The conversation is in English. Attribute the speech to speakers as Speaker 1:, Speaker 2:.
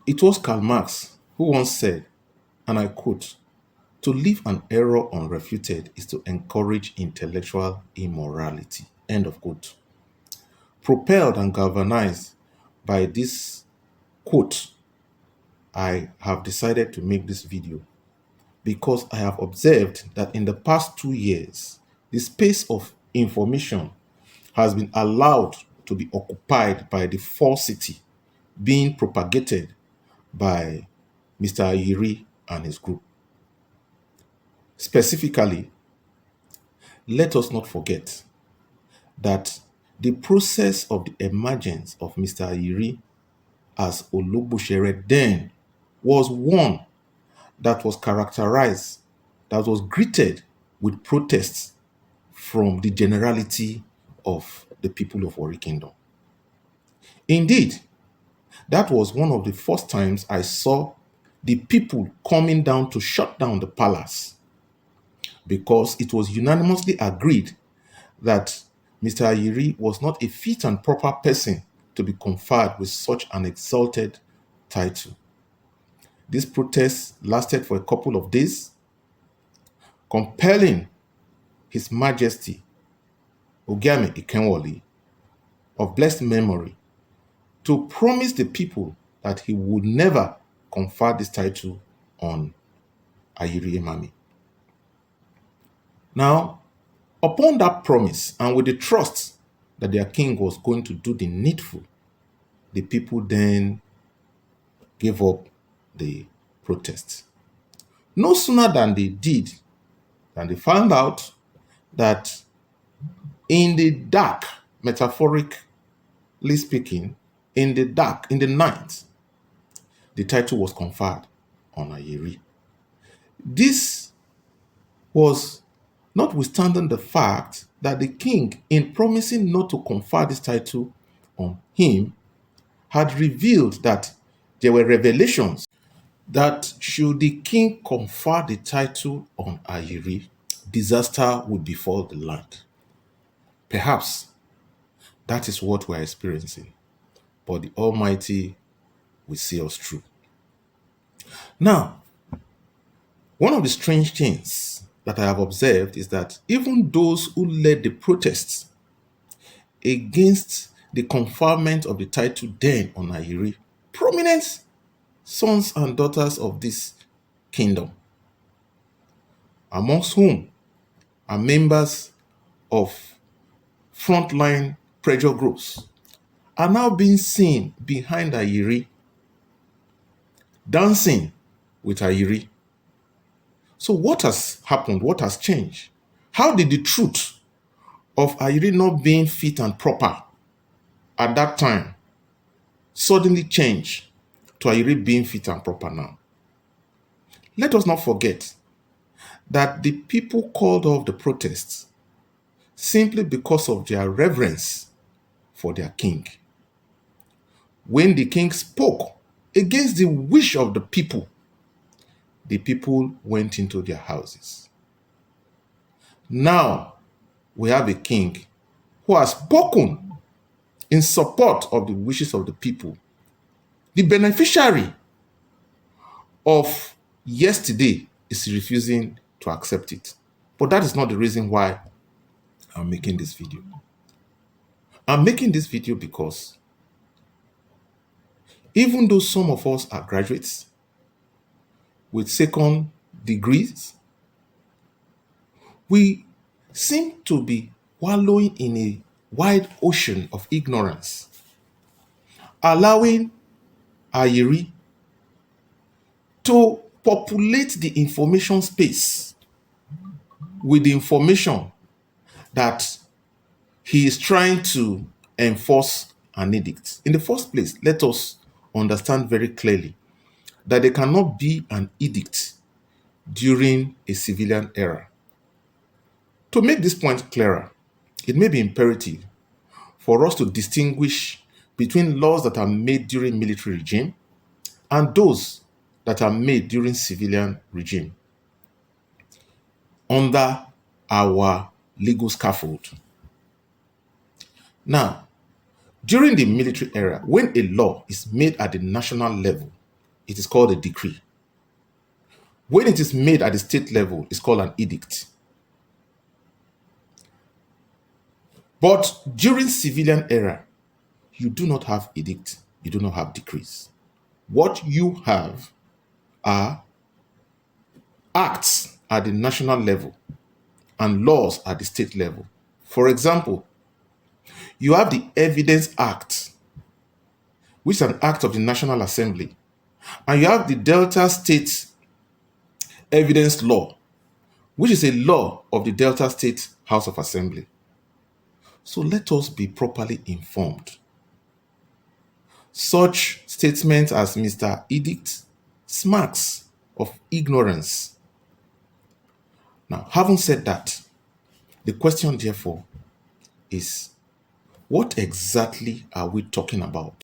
Speaker 1: It was Karl Marx who once said, and I quote, "To leave an error unrefuted is to encourage intellectual immorality." End of quote. Propelled and galvanized by this quote, I have decided to make this video because I have observed that in the past 2 years, the space of information has been allowed to be occupied by the falsity being propagated by Mr. Ayiri and his group. Specifically, let us not forget that the process of the emergence of Mr. Ayiri as Ologbosere then was one that was characterized, that was greeted with protests from the generality of the people of Warri Kingdom. Indeed, that was one of the first times I saw the people coming down to shut down the palace because it was unanimously agreed that Mr. Ayiri was not a fit and proper person to be conferred with such an exalted title. This protest lasted for a couple of days, compelling His Majesty Ogiame Ikenwoli of blessed memory to promise the people that he would never confer this title on Ayiri Emami. Now, upon that promise and with the trust that their king was going to do the needful, the people then gave up the protest. No sooner than they did, than they found out that in the dark, metaphorically speaking, in the dark, in the night, the title was conferred on Ayiri. This was notwithstanding the fact that the king, in promising not to confer this title on him, had revealed that there were revelations that should the king confer the title on Ayiri, disaster would befall the land. Perhaps that is what we're experiencing, but the Almighty will see us through. Now, one of the strange things that I have observed is that even those who led the protests against the conferment of the title then on Ayiri, prominent sons and daughters of this kingdom, amongst whom are members of frontline pressure groups, are now being seen behind Ayiri, dancing with Ayiri. So what has happened? What has changed? How did the truth of Ayiri not being fit and proper at that time suddenly change to Ayiri being fit and proper now? Let us not forget that the people called off the protests simply because of their reverence for their king. When the king spoke against the wish of the people went into their houses. Now we have a king who has spoken in support of the wishes of the people. The beneficiary of yesterday is refusing to accept it. But that is not the reason why I'm making this video. I'm making this video because even though some of us are graduates with second degrees, we seem to be wallowing in a wide ocean of ignorance, allowing Ayiri to populate the information space with the information that he is trying to enforce an edict. In the first place, let us understand very clearly that there cannot be an edict during a civilian era. To make this point clearer, it may be imperative for us to distinguish between laws that are made during military regime and those that are made during civilian regime under our legal scaffold. Now, during the military era, when a law is made at the national level, it is called a decree. When it is made at the state level, it's called an edict. But during civilian era, you do not have edict, you do not have decrees. What you have are acts at the national level and laws at the state level. For example, you have the Evidence Act, which is an act of the National Assembly, and you have the Delta State Evidence Law, which is a law of the Delta State House of Assembly. So let us be properly informed. Such statements as Mr. Edict smacks of ignorance. Now, having said that, the question therefore is, what exactly are we talking about